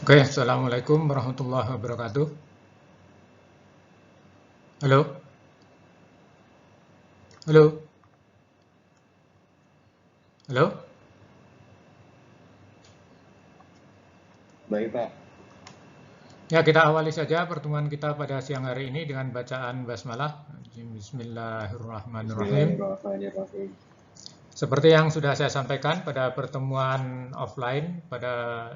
Oke, Assalamualaikum warahmatullahi wabarakatuh. Halo, halo, halo. Baik, Pak. Ya, kita awali saja pertemuan kita pada siang hari ini dengan bacaan basmalah. Bismillahirrahmanirrahim. Bismillahirrahmanirrahim. Seperti yang sudah saya sampaikan pada pertemuan offline pada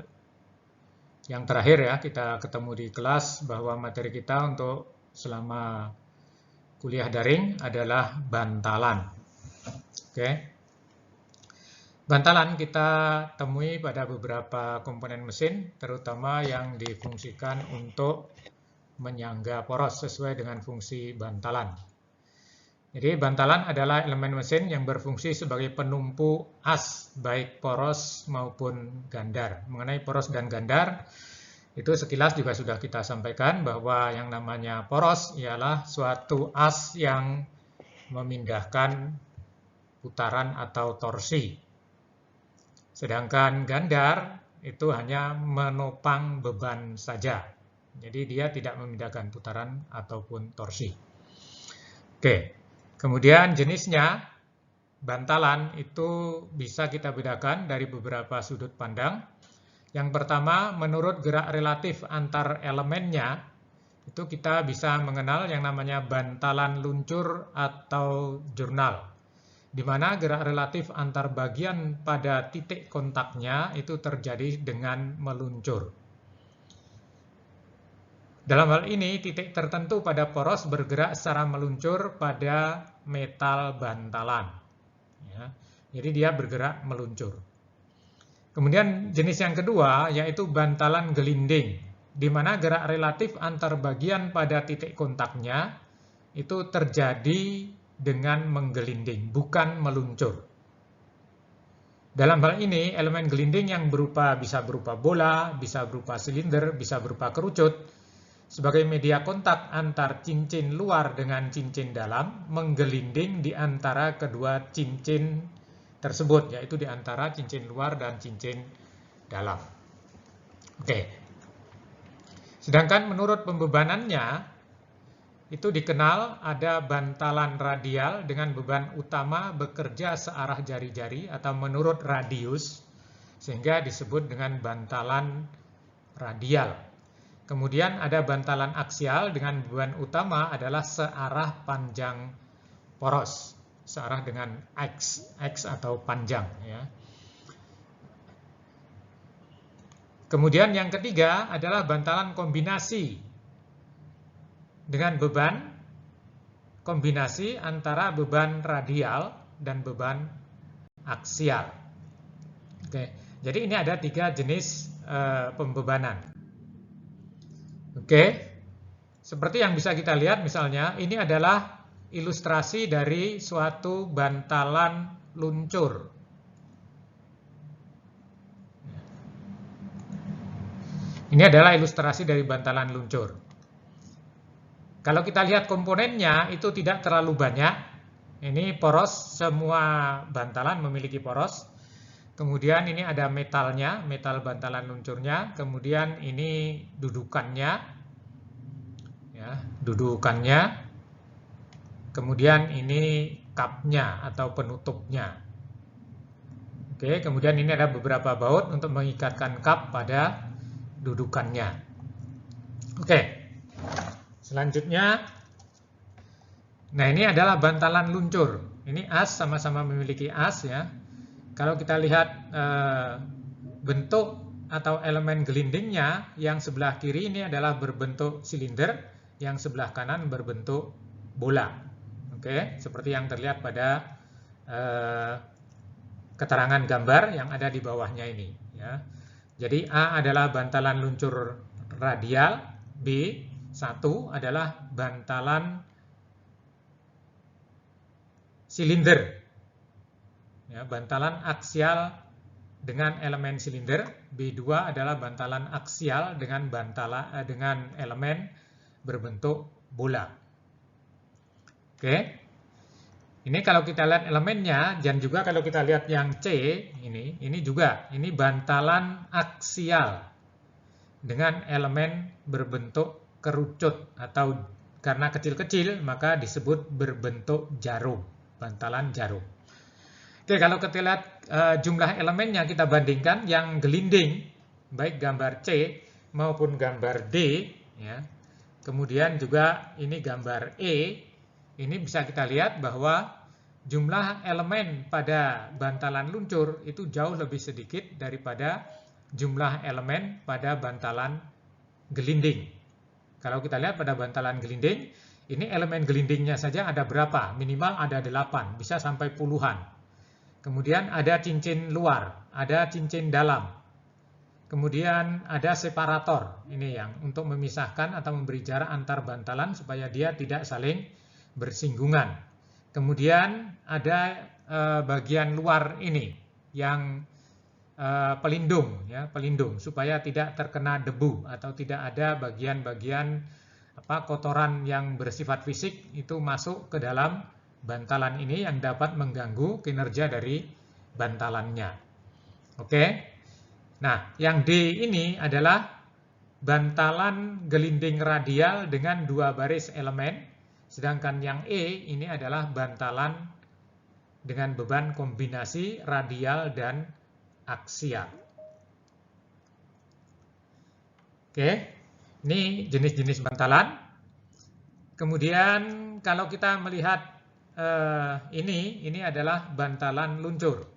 yang terakhir ya, kita ketemu di kelas bahwa materi kita untuk selama kuliah daring adalah bantalan. Oke. Bantalan kita temui pada beberapa komponen mesin, terutama yang difungsikan untuk menyangga poros sesuai dengan fungsi bantalan. Jadi bantalan adalah elemen mesin yang berfungsi sebagai penumpu as, baik poros maupun gandar. Mengenai poros dan gandar, itu sekilas juga sudah kita sampaikan bahwa yang namanya poros ialah suatu as yang memindahkan putaran atau torsi. Sedangkan gandar itu hanya menopang beban saja. Jadi dia tidak memindahkan putaran ataupun torsi. Oke, kemudian jenisnya bantalan itu bisa kita bedakan dari beberapa sudut pandang. Yang pertama, menurut gerak relatif antar elemennya, itu kita bisa mengenal yang namanya bantalan luncur atau jurnal, di mana gerak relatif antar bagian pada titik kontaknya itu terjadi dengan meluncur. Dalam hal ini, titik tertentu pada poros bergerak secara meluncur pada metal bantalan. Ya, jadi dia bergerak meluncur. Kemudian jenis yang kedua yaitu bantalan gelinding, di mana gerak relatif antar bagian pada titik kontaknya itu terjadi dengan menggelinding, bukan meluncur. Dalam hal ini, elemen gelinding yang bisa berupa bola, bisa berupa silinder, bisa berupa kerucut, sebagai media kontak antar cincin luar dengan cincin dalam, menggelinding di antara kedua cincin tersebut, yaitu di antara cincin luar dan cincin dalam. Oke. Sedangkan menurut pembebanannya, itu dikenal ada bantalan radial dengan beban utama bekerja searah jari-jari atau menurut radius, sehingga disebut dengan bantalan radial. Kemudian ada bantalan aksial dengan beban utama adalah searah panjang poros, searah dengan X atau panjang. Ya. Kemudian yang ketiga adalah bantalan kombinasi dengan beban kombinasi antara beban radial dan beban aksial. Oke, jadi ini ada 3 jenis pembebanan. Oke, seperti yang bisa kita lihat misalnya, ini adalah ilustrasi dari suatu bantalan luncur. Ini adalah ilustrasi dari bantalan luncur. Kalau kita lihat komponennya itu tidak terlalu banyak. Ini poros, semua bantalan memiliki poros. Kemudian ini ada metalnya, metal bantalan luncurnya. Kemudian ini dudukannya, ya, dudukannya. Kemudian ini kapnya atau penutupnya. Oke, kemudian ini ada beberapa baut untuk mengikatkan kap pada dudukannya. Oke. Selanjutnya, nah ini adalah bantalan luncur. Ini as, sama-sama memiliki as ya. Kalau kita lihat bentuk atau elemen gelindingnya, yang sebelah kiri ini adalah berbentuk silinder, yang sebelah kanan berbentuk bola. Oke, seperti yang terlihat pada keterangan gambar yang ada di bawahnya ini. Ya. Jadi A adalah bantalan luncur radial, B 1 adalah bantalan silinder, ya, bantalan aksial dengan elemen silinder. B2 adalah bantalan aksial dengan elemen berbentuk bola. Oke, ini kalau kita lihat elemennya, dan juga kalau kita lihat yang C ini juga, ini bantalan aksial. dengan elemen berbentuk kerucut atau karena kecil-kecil maka disebut berbentuk jarum, bantalan jarum. Oke, kalau kita lihat jumlah elemennya kita bandingkan yang gelinding, baik gambar C maupun gambar D, ya. Kemudian juga ini gambar E, ini bisa kita lihat bahwa jumlah elemen pada bantalan luncur itu jauh lebih sedikit daripada jumlah elemen pada bantalan gelinding. Kalau kita lihat pada bantalan gelinding, ini elemen gelindingnya saja ada berapa? Minimal ada 8, bisa sampai puluhan. Kemudian ada cincin luar, ada cincin dalam. Kemudian ada separator, ini yang untuk memisahkan atau memberi jarak antar bantalan supaya dia tidak saling bersinggungan. Kemudian ada bagian luar ini yang pelindung, ya, pelindung supaya tidak terkena debu atau tidak ada bagian-bagian kotoran yang bersifat fisik itu masuk ke dalam bantalan ini yang dapat mengganggu kinerja dari bantalannya. Oke. Nah, yang D ini adalah bantalan gelinding radial dengan 2 baris elemen, sedangkan yang E ini adalah bantalan dengan beban kombinasi radial dan aksial. Oke, ini jenis-jenis bantalan. Kemudian kalau kita melihat ini adalah bantalan luncur.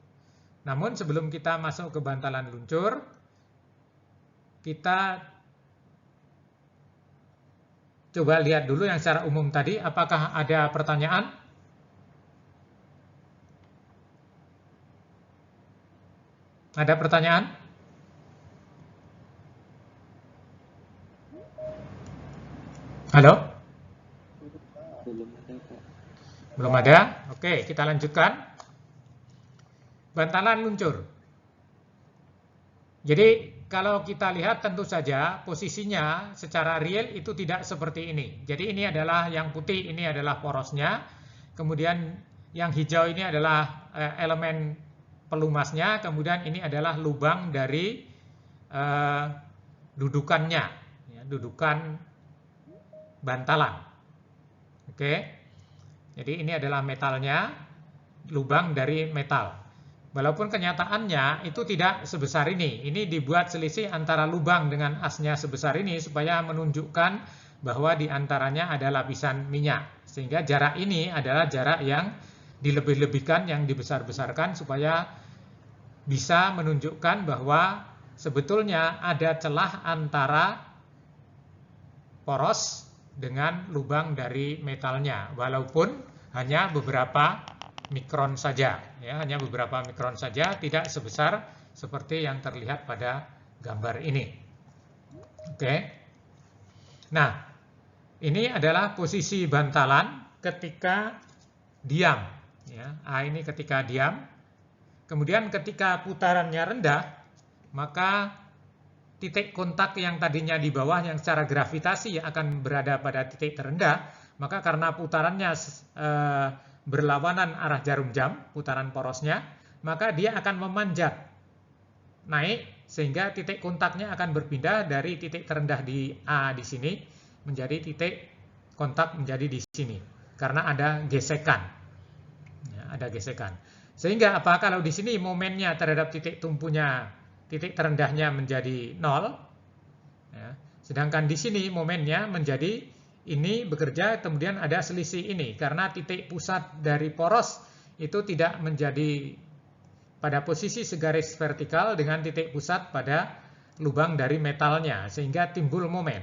Namun sebelum kita masuk ke bantalan luncur, kita coba lihat dulu yang secara umum tadi. Apakah ada pertanyaan? Ada pertanyaan? Halo? Belum ada? Oke, kita lanjutkan. Bantalan luncur. Jadi kalau kita lihat tentu saja posisinya secara real itu tidak seperti ini. Jadi ini adalah yang putih, ini adalah porosnya. Kemudian yang hijau ini adalah elemen pelumasnya. Kemudian ini adalah lubang dari dudukannya, ya, dudukan bantalan. Oke. Jadi ini adalah metalnya, lubang dari metal. Walaupun kenyataannya itu tidak sebesar ini. Ini dibuat selisih antara lubang dengan asnya sebesar ini supaya menunjukkan bahwa di antaranya ada lapisan minyak. Sehingga jarak ini adalah jarak yang dilebih-lebihkan, yang dibesar-besarkan supaya bisa menunjukkan bahwa sebetulnya ada celah antara poros dengan lubang dari metalnya. Walaupun hanya beberapa mikron saja, ya, hanya beberapa mikron saja, tidak sebesar seperti yang terlihat pada gambar ini. Oke. Nah, ini adalah posisi bantalan ketika diam, ya. Ini ketika diam. Kemudian ketika putarannya rendah, maka titik kontak yang tadinya di bawah yang secara gravitasi akan berada pada titik terendah, maka karena putarannya berlawanan arah jarum jam, putaran porosnya, maka dia akan memanjat naik sehingga titik kontaknya akan berpindah dari titik terendah di A di sini menjadi titik kontak menjadi di sini karena ada gesekan. Ya, ada gesekan. Sehingga apa kalau di sini momennya terhadap titik tumpunya, titik terendahnya menjadi 0, ya, sedangkan di sini momennya menjadi ini bekerja, kemudian ada selisih ini karena titik pusat dari poros itu tidak menjadi pada posisi segaris vertikal dengan titik pusat pada lubang dari metalnya sehingga timbul momen,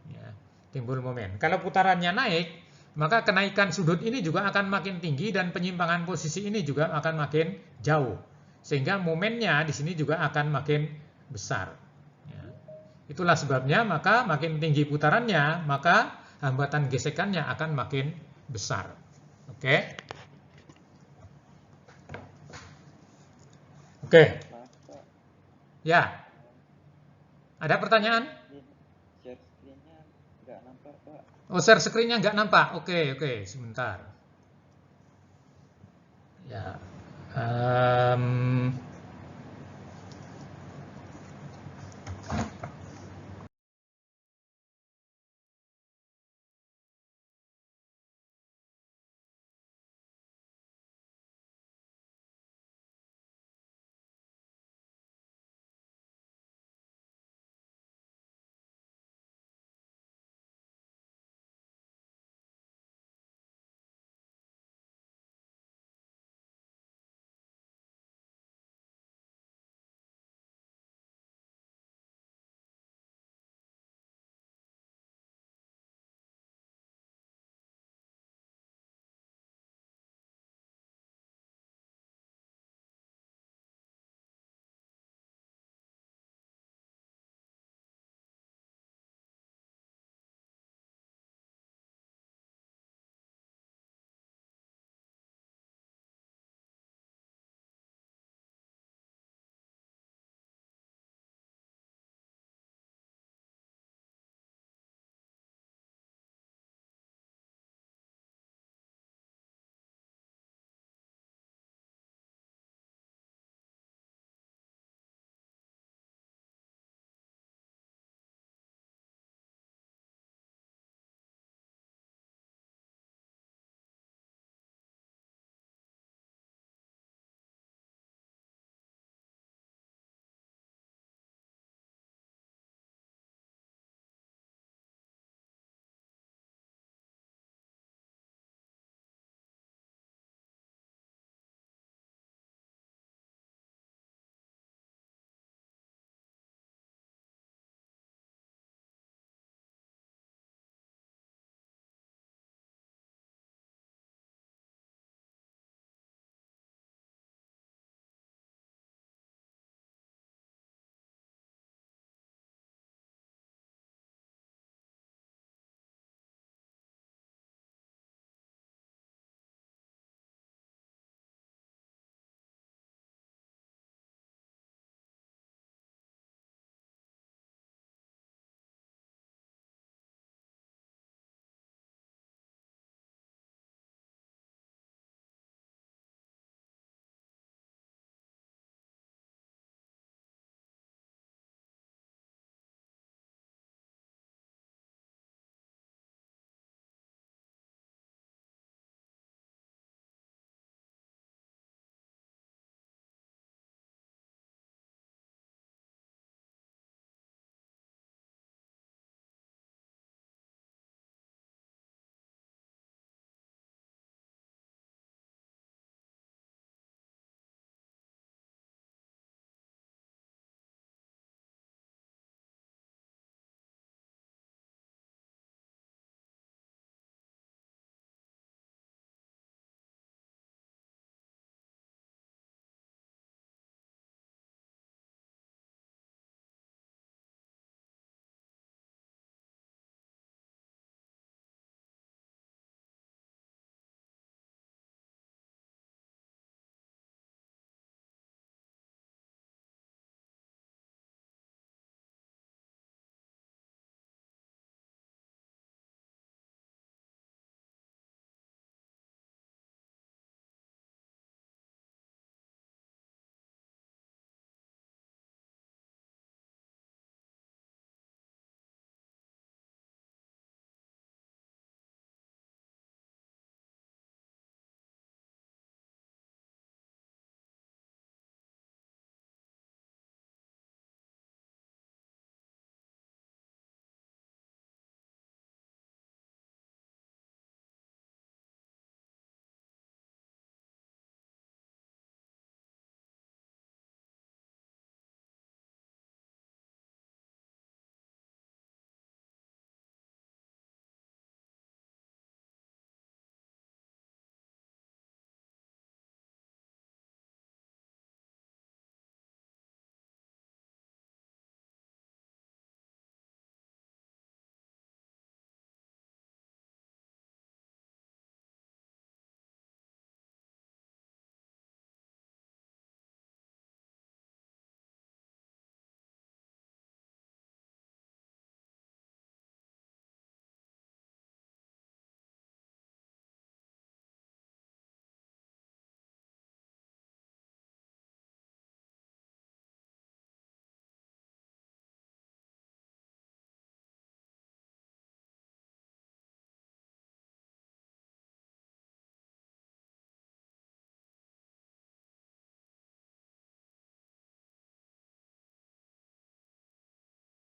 ya, timbul momen. Kalau putarannya naik, maka kenaikan sudut ini juga akan makin tinggi dan penyimpangan posisi ini juga akan makin jauh sehingga momennya di sini juga akan makin besar. Ya. Itulah sebabnya maka makin tinggi putarannya maka hambatan gesekannya akan makin besar. Oke. Oke. Ya. Ada pertanyaan? Share screen-nya nggak nampak, Pak. Oh, share screen-nya nggak nampak. Oke, sebentar. Ya.